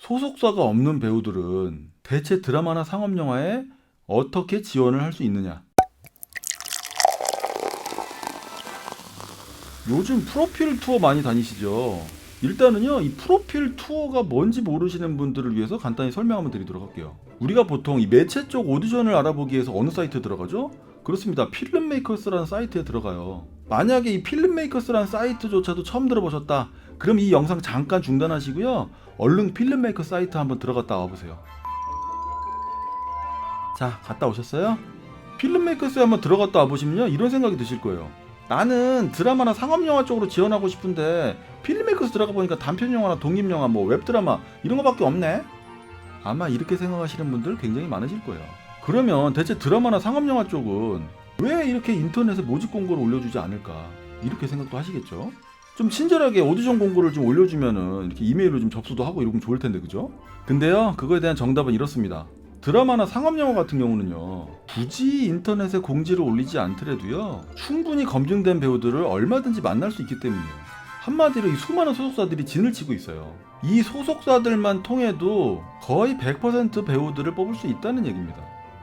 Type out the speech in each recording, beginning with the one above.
소속사가 없는 배우들은 대체 드라마나 상업영화에 어떻게 지원을 할 수 있느냐? 요즘 프로필 투어 많이 다니시죠? 일단은요, 이 프로필 투어가 뭔지 모르시는 분들을 위해서 간단히 설명 한번 드리도록 할게요. 우리가 보통 이 매체 쪽 오디션을 알아보기 위해서 어느 사이트에 들어가죠? 그렇습니다. 필름메이커스라는 사이트에 들어가요. 만약에 이 필름메이커스라는 사이트조차도 처음 들어보셨다. 그럼 이 영상 잠깐 중단하시고요. 얼른 필름메이커 사이트 한번 들어갔다 와보세요. 자, 갔다 오셨어요? 필름메이커스에 한번 들어갔다 와보시면요, 이런 생각이 드실 거예요. 나는 드라마나 상업영화 쪽으로 지원하고 싶은데 필름메이커스 들어가 보니까 단편영화나 독립영화, 뭐 웹드라마 이런 거밖에 없네? 아마 이렇게 생각하시는 분들 굉장히 많으실 거예요. 그러면 대체 드라마나 상업영화 쪽은 왜 이렇게 인터넷에 모집 공고를 올려주지 않을까? 이렇게 생각도 하시겠죠? 좀 친절하게 오디션 공고를 좀 올려주면은 이렇게 이메일로 좀 접수도 하고 이러면 좋을 텐데, 그죠? 근데요, 그거에 대한 정답은 이렇습니다. 드라마나 상업영화 같은 경우는요, 굳이 인터넷에 공지를 올리지 않더라도요, 충분히 검증된 배우들을 얼마든지 만날 수 있기 때문이에요. 한마디로 이 수많은 소속사들이 진을 치고 있어요. 이 소속사들만 통해도 거의 100% 배우들을 뽑을 수 있다는 얘기입니다.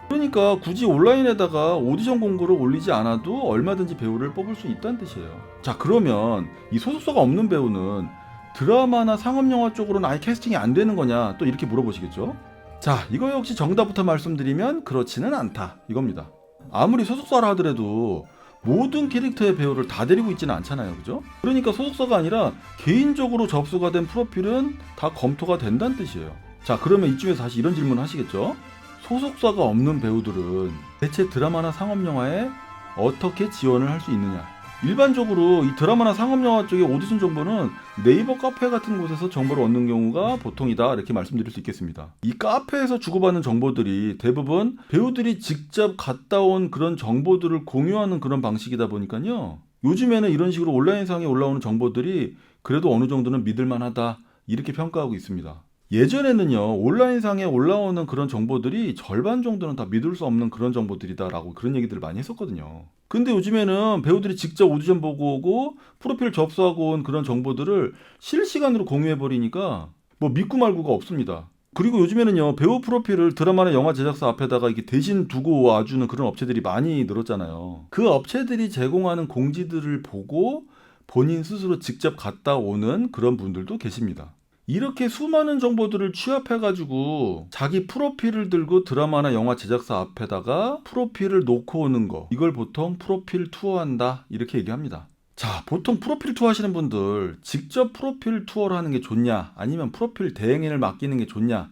그러니까 굳이 온라인에다가 오디션 공고를 올리지 않아도 얼마든지 배우를 뽑을 수 있다는 뜻이에요. 자, 그러면 이 소속사가 없는 배우는 드라마나 상업영화 쪽으로는 아예 캐스팅이 안 되는 거냐, 또 이렇게 물어보시겠죠? 자, 이거 역시 정답부터 말씀드리면 그렇지는 않다, 이겁니다. 아무리 소속사라 하더라도 모든 캐릭터의 배우를 다 데리고 있지는 않잖아요, 그죠? 그러니까 소속사가 아니라 개인적으로 접수가 된 프로필은 다 검토가 된다는 뜻이에요. 자, 그러면 이쯤에서 다시 이런 질문을 하시겠죠? 소속사가 없는 배우들은 대체 드라마나 상업영화에 어떻게 지원을 할 수 있느냐? 일반적으로 이 드라마나 상업영화 쪽의 오디션 정보는 네이버 카페 같은 곳에서 정보를 얻는 경우가 보통이다, 이렇게 말씀드릴 수 있겠습니다. 이 카페에서 주고받는 정보들이 대부분 배우들이 직접 갔다 온 그런 정보들을 공유하는 그런 방식이다 보니까요, 요즘에는 이런 식으로 온라인상에 올라오는 정보들이 그래도 어느 정도는 믿을만하다, 이렇게 평가하고 있습니다. 예전에는요, 온라인상에 올라오는 그런 정보들이 절반 정도는 다 믿을 수 없는 그런 정보들이다라고 그런 얘기들을 많이 했었거든요. 근데 요즘에는 배우들이 직접 오디션 보고 오고 프로필 접수하고 온 그런 정보들을 실시간으로 공유해버리니까 뭐 믿고 말고가 없습니다. 그리고 요즘에는요, 배우 프로필을 드라마나 영화 제작사 앞에다가 이렇게 대신 두고 와주는 그런 업체들이 많이 늘었잖아요. 그 업체들이 제공하는 공지들을 보고 본인 스스로 직접 갔다 오는 그런 분들도 계십니다. 이렇게 수많은 정보들을 취합해가지고 자기 프로필을 들고 드라마나 영화 제작사 앞에다가 프로필을 놓고 오는 거, 이걸 보통 프로필 투어한다, 이렇게 얘기합니다. 자, 보통 프로필 투어 하시는 분들 직접 프로필 투어를 하는 게 좋냐, 아니면 프로필 대행을 맡기는 게 좋냐,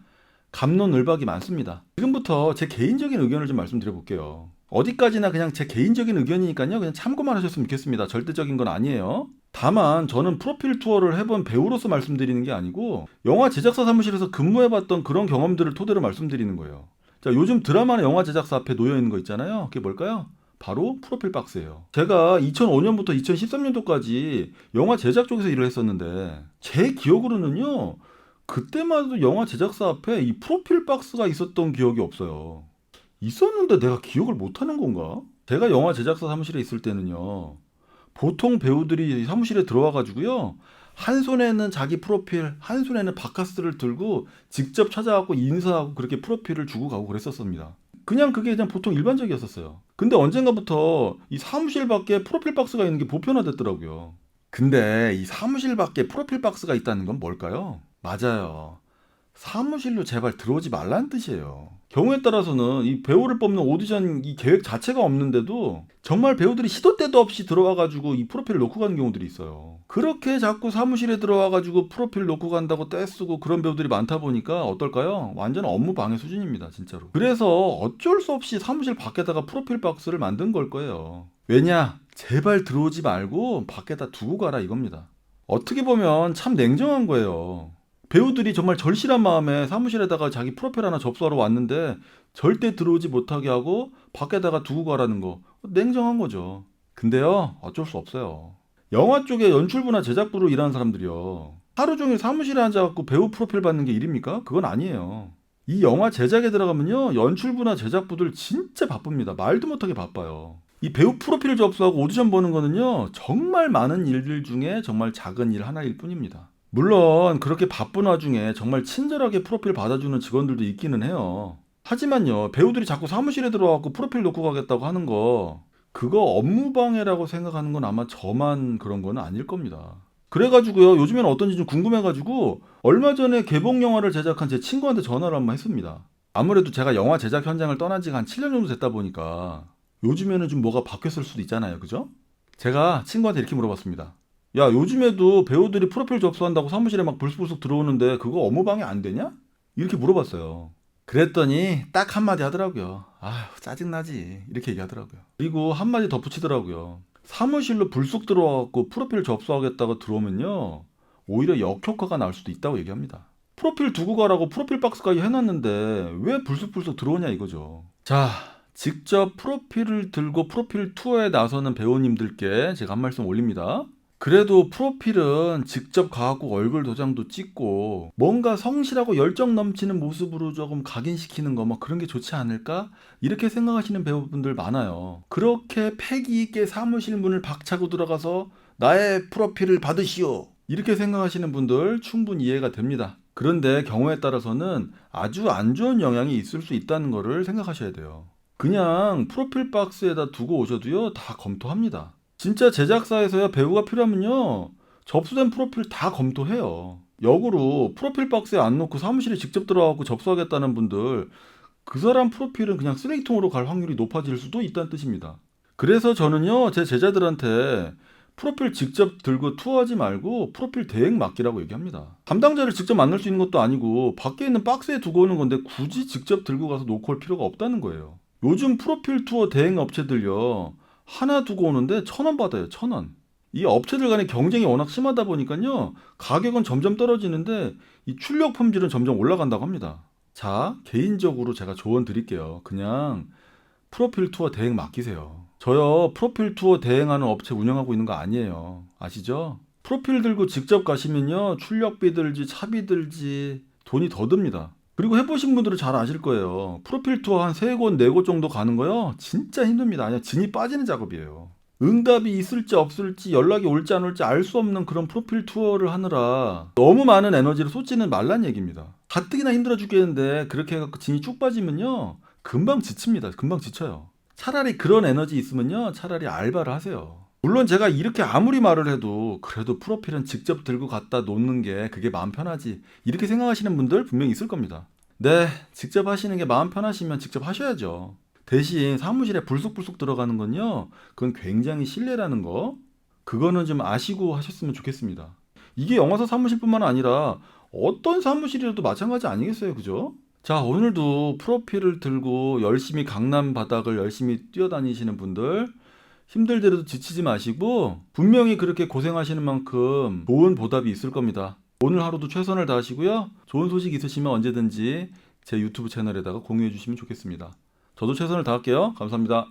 갑론을박이 많습니다. 지금부터 제 개인적인 의견을 좀 말씀드려 볼게요. 어디까지나 그냥 제 개인적인 의견이니까요, 그냥 참고만 하셨으면 좋겠습니다. 절대적인 건 아니에요. 다만 저는 프로필 투어를 해본 배우로서 말씀드리는 게 아니고 영화 제작사 사무실에서 근무해봤던 그런 경험들을 토대로 말씀드리는 거예요. 자, 요즘 드라마나 영화 제작사 앞에 놓여있는 거 있잖아요. 그게 뭘까요? 바로 프로필 박스예요. 제가 2005년부터 2013년도까지 영화 제작 쪽에서 일을 했었는데 제 기억으로는요, 그때만 해도 영화 제작사 앞에 이 프로필 박스가 있었던 기억이 없어요. 있었는데 내가 기억을 못하는 건가? 제가 영화 제작사 사무실에 있을 때는요, 보통 배우들이 사무실에 들어와가지고요, 한 손에는 자기 프로필, 한 손에는 바카스를 들고 직접 찾아가고 인사하고 그렇게 프로필을 주고 가고 그랬었습니다. 그냥 보통 일반적이었었어요. 근데 언젠가부터 이 사무실 밖에 프로필 박스가 있는 게 보편화됐더라고요. 근데 이 사무실 밖에 프로필 박스가 있다는 건 뭘까요? 맞아요. 사무실로 제발 들어오지 말라는 뜻이에요. 경우에 따라서는 이 배우를 뽑는 오디션 이 계획 자체가 없는데도 정말 배우들이 시도 때도 없이 들어와가지고 이 프로필을 놓고 가는 경우들이 있어요. 그렇게 자꾸 사무실에 들어와가지고 프로필 놓고 간다고 떼쓰고 그런 배우들이 많다 보니까 어떨까요? 완전 업무 방해 수준입니다, 진짜로. 그래서 어쩔 수 없이 사무실 밖에다가 프로필 박스를 만든 걸 거예요. 왜냐? 제발 들어오지 말고 밖에다 두고 가라, 이겁니다. 어떻게 보면 참 냉정한 거예요. 배우들이 정말 절실한 마음에 사무실에다가 자기 프로필 하나 접수하러 왔는데 절대 들어오지 못하게 하고 밖에다가 두고 가라는 거, 냉정한 거죠. 근데요, 어쩔 수 없어요. 영화 쪽에 연출부나 제작부로 일하는 사람들이요, 하루 종일 사무실에 앉아갖고 배우 프로필 받는 게 일입니까? 그건 아니에요. 이 영화 제작에 들어가면요, 연출부나 제작부들 진짜 바쁩니다. 말도 못하게 바빠요. 이 배우 프로필 접수하고 오디션 보는 거는요, 정말 많은 일들 중에 정말 작은 일 하나일 뿐입니다. 물론 그렇게 바쁜 와중에 정말 친절하게 프로필 받아주는 직원들도 있기는 해요. 하지만요, 배우들이 자꾸 사무실에 들어와서 프로필 놓고 가겠다고 하는 거, 그거 업무방해라고 생각하는 건 아마 저만 그런 건 아닐 겁니다. 그래가지고요, 요즘에는 어떤지 좀 궁금해가지고 얼마 전에 개봉 영화를 제작한 제 친구한테 전화를 한번 했습니다. 아무래도 제가 영화 제작 현장을 떠난 지가 한 7년 정도 됐다 보니까 요즘에는 좀 뭐가 바뀌었을 수도 있잖아요, 그죠? 제가 친구한테 이렇게 물어봤습니다. 야, 요즘에도 배우들이 프로필 접수한다고 사무실에 막 불쑥불쑥 들어오는데 그거 업무방해 안 되냐? 이렇게 물어봤어요. 그랬더니 딱 한마디 하더라고요. 아휴, 짜증나지. 이렇게 얘기하더라고요. 그리고 한마디 덧붙이더라고요. 사무실로 불쑥 들어와갖고 프로필 접수하겠다고 들어오면요, 오히려 역효과가 날 수도 있다고 얘기합니다. 프로필 두고 가라고 프로필 박스까지 해놨는데 왜 불쑥불쑥 들어오냐 이거죠. 자, 직접 프로필을 들고 프로필 투어에 나서는 배우님들께 제가 한 말씀 올립니다. 그래도 프로필은 직접 가고 얼굴 도장도 찍고 뭔가 성실하고 열정 넘치는 모습으로 조금 각인시키는 거 뭐 그런 게 좋지 않을까? 이렇게 생각하시는 배우분들 많아요. 그렇게 패기 있게 사무실 문을 박차고 들어가서 나의 프로필을 받으시오, 이렇게 생각하시는 분들 충분히 이해가 됩니다. 그런데 경우에 따라서는 아주 안 좋은 영향이 있을 수 있다는 거를 생각하셔야 돼요. 그냥 프로필 박스에다 두고 오셔도요, 다 검토합니다. 진짜 제작사에서야 배우가 필요하면요, 접수된 프로필 다 검토해요. 역으로 프로필 박스에 안 넣고 사무실에 직접 들어가고 접수하겠다는 분들, 그 사람 프로필은 그냥 쓰레기통으로 갈 확률이 높아질 수도 있다는 뜻입니다. 그래서 저는요, 제 제자들한테 프로필 직접 들고 투어하지 말고 프로필 대행 맡기라고 얘기합니다. 담당자를 직접 만날 수 있는 것도 아니고 밖에 있는 박스에 두고 오는 건데 굳이 직접 들고 가서 놓고 올 필요가 없다는 거예요. 요즘 프로필 투어 대행 업체들요, 하나 두고 오는데 1,000원 받아요. 1,000원. 이 업체들 간의 경쟁이 워낙 심하다 보니까요, 가격은 점점 떨어지는데 이 출력 품질은 점점 올라간다고 합니다. 자, 개인적으로 제가 조언 드릴게요. 그냥 프로필 투어 대행 맡기세요. 저요, 프로필 투어 대행하는 업체 운영하고 있는 거 아니에요. 아시죠? 프로필 들고 직접 가시면요, 출력비 들지, 차비 들지, 돈이 더 듭니다. 그리고 해보신 분들은 잘 아실 거예요. 프로필 투어 한 3곳, 4곳 정도 가는 거요, 진짜 힘듭니다. 그냥 진이 빠지는 작업이에요. 응답이 있을지 없을지, 연락이 올지 안 올지 알 수 없는 그런 프로필 투어를 하느라 너무 많은 에너지를 쏟지는 말란 얘기입니다. 가뜩이나 힘들어 죽겠는데 그렇게 해갖고 진이 쭉 빠지면요, 금방 지칩니다. 금방 지쳐요. 차라리 그런 에너지 있으면요, 차라리 알바를 하세요. 물론 제가 이렇게 아무리 말을 해도 그래도 프로필은 직접 들고 갖다 놓는 게 그게 마음 편하지, 이렇게 생각하시는 분들 분명히 있을 겁니다. 네, 직접 하시는 게 마음 편하시면 직접 하셔야죠. 대신 사무실에 불쑥불쑥 들어가는 건요, 그건 굉장히 실례라는 거, 그거는 좀 아시고 하셨으면 좋겠습니다. 이게 영화사 사무실뿐만 아니라 어떤 사무실이라도 마찬가지 아니겠어요, 그죠? 자, 오늘도 프로필을 들고 열심히 강남 바닥을 열심히 뛰어다니시는 분들, 힘들더라도 지치지 마시고 분명히 그렇게 고생하시는 만큼 좋은 보답이 있을 겁니다. 오늘 하루도 최선을 다하시고요, 좋은 소식 있으시면 언제든지 제 유튜브 채널에다가 공유해 주시면 좋겠습니다. 저도 최선을 다할게요. 감사합니다.